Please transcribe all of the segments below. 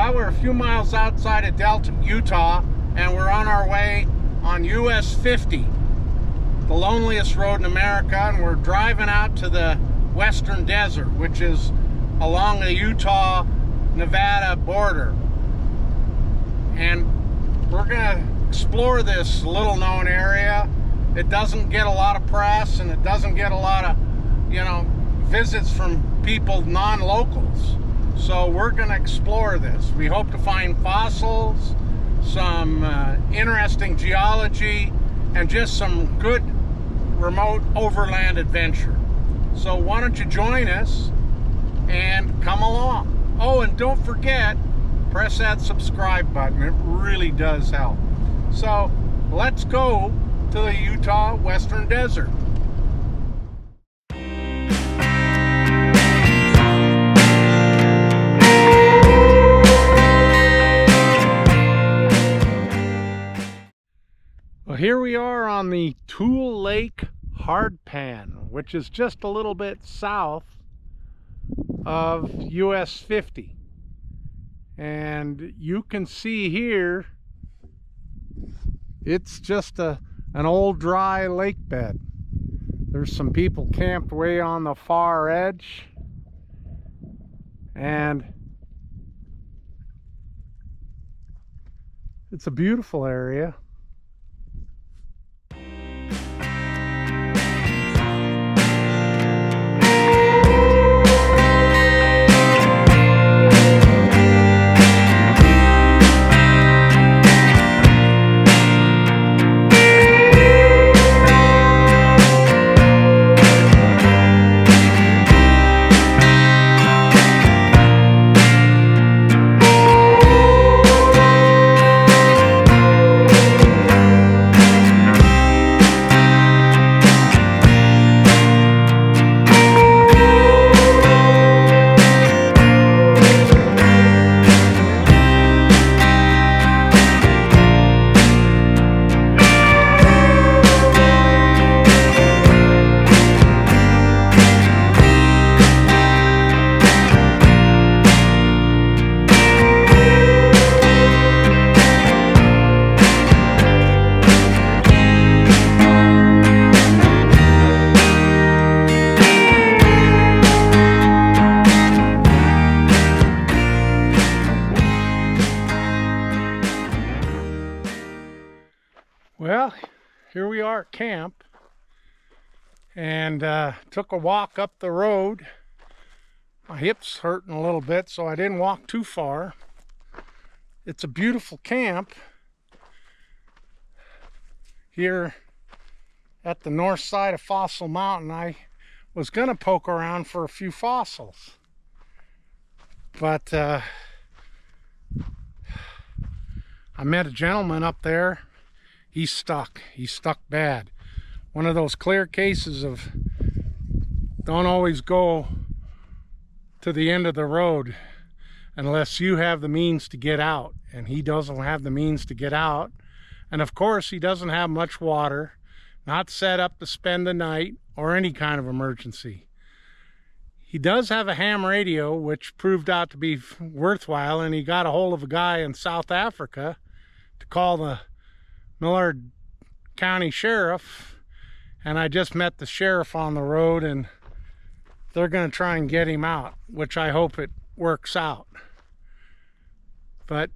Well, we're a few miles outside of Delta, Utah, and we're on our way on US 50, the loneliest road in America, and we're driving out to the western desert, which is along the Utah-Nevada border. And we're gonna explore this little known area. It doesn't get a lot of press, and it doesn't get a lot of, visits from people, non-locals. So we're going to explore this. We hope to find fossils, some interesting geology, and just some good remote overland adventure. So why don't you join us and come along. Oh, and don't forget, press that subscribe button. It really does help. So let's go to the Utah Western Desert. Well, here we are on the Tule Lake Hardpan, which is just a little bit south of US 50. And you can see here, it's just an old dry lake bed. There's some people camped way on the far edge. And it's a beautiful area. Well, here we are at camp, and took a walk up the road. My hip's hurting a little bit, so I didn't walk too far. It's a beautiful camp here at the north side of Fossil Mountain. I was going to poke around for a few fossils, but I met a gentleman up there. He's stuck bad. One of those clear cases of don't always go to the end of the road unless you have the means to get out. And he doesn't have the means to get out. And of course, he doesn't have much water, not set up to spend the night or any kind of emergency. He does have a ham radio, which proved out to be worthwhile, and he got a hold of a guy in South Africa to call the Millard County Sheriff, and I just met the sheriff on the road, and they're going to try and get him out, which I hope it works out. But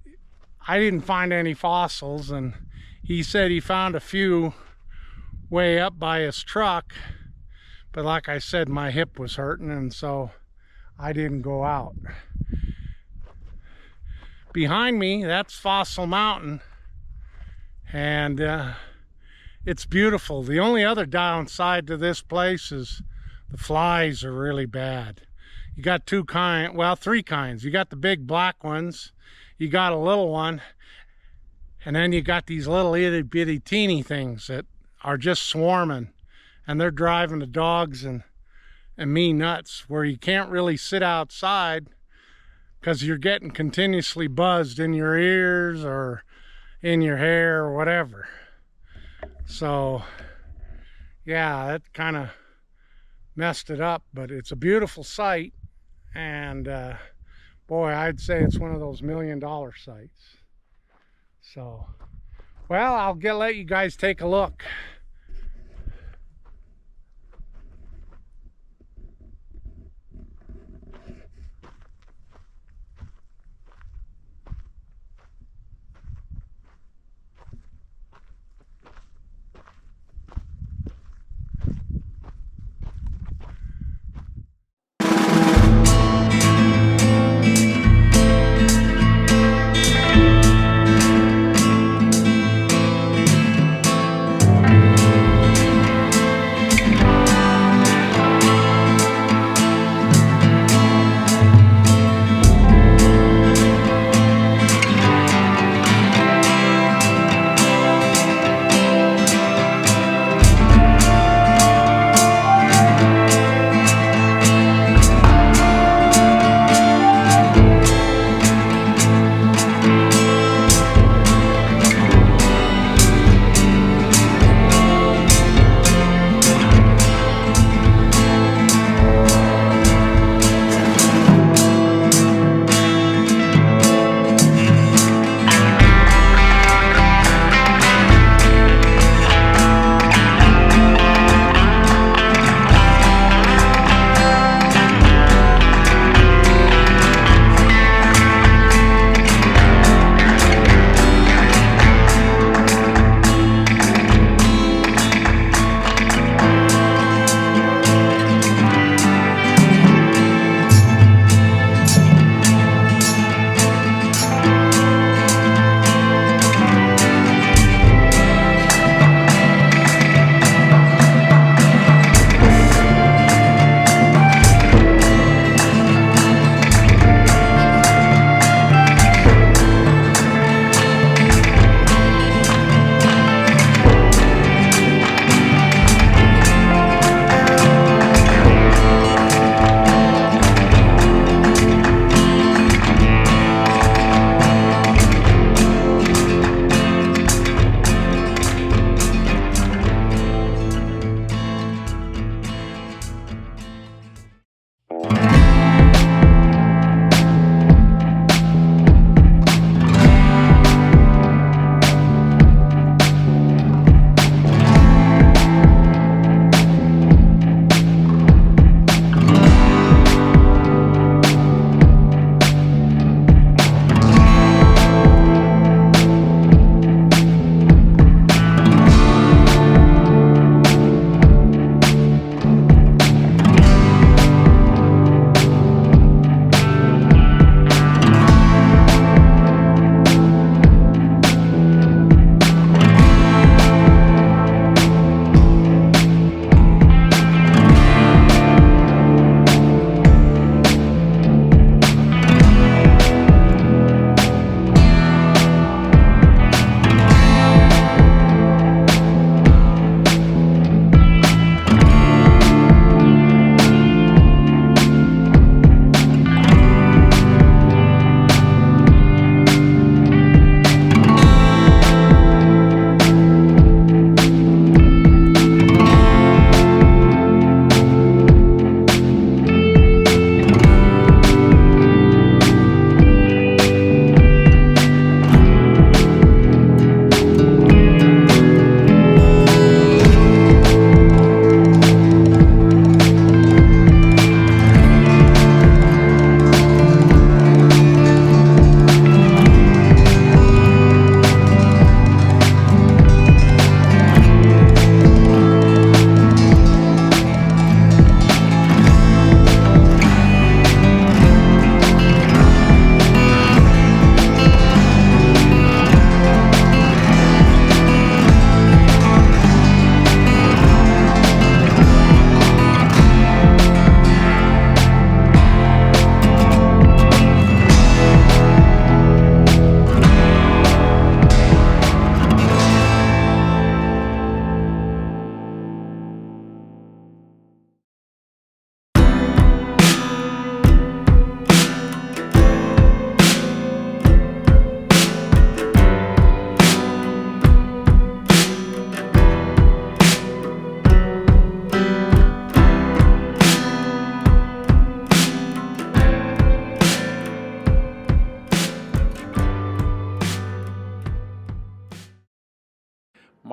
I didn't find any fossils, and he said he found a few way up by his truck, but like I said, my hip was hurting, and so I didn't go out. Behind me, that's Fossil Mountain. And it's beautiful. The only other downside to this place is the flies are really bad. You got three kinds. You got the big black ones, you got a little one, and then you got these little itty bitty teeny things that are just swarming, and they're driving the dogs and me nuts, where you can't really sit outside because you're getting continuously buzzed in your ears or in your hair or whatever. So yeah, that kind of messed it up, but it's a beautiful sight. And boy, I'd say it's one of those $1 million sites. So, well, I'll let you guys take a look.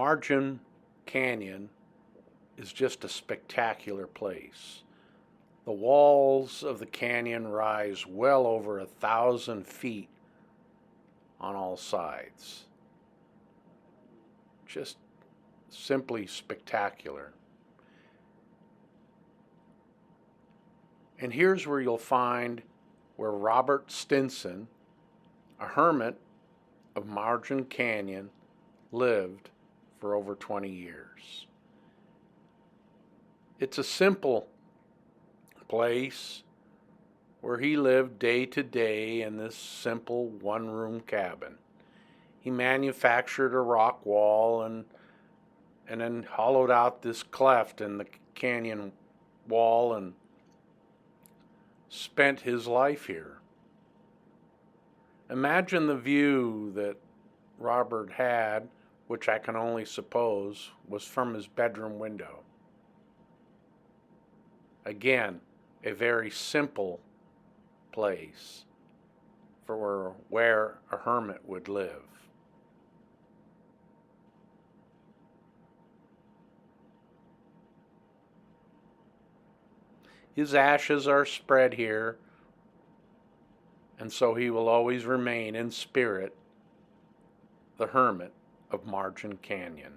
Marcum Canyon is just a spectacular place. The walls of the canyon rise well over 1,000 feet on all sides. Just simply spectacular. And here's where you'll find where Robert Stinson, a hermit of Marcum Canyon, lived for over 20 years. It's a simple place where he lived day to day in this simple one-room cabin. He manufactured a rock wall and then hollowed out this cleft in the canyon wall and spent his life here. Imagine the view that Robert had, which I can only suppose was from his bedroom window. Again, a very simple place for where a hermit would live. His ashes are spread here, and so he will always remain in spirit the hermit of Marcum Canyon.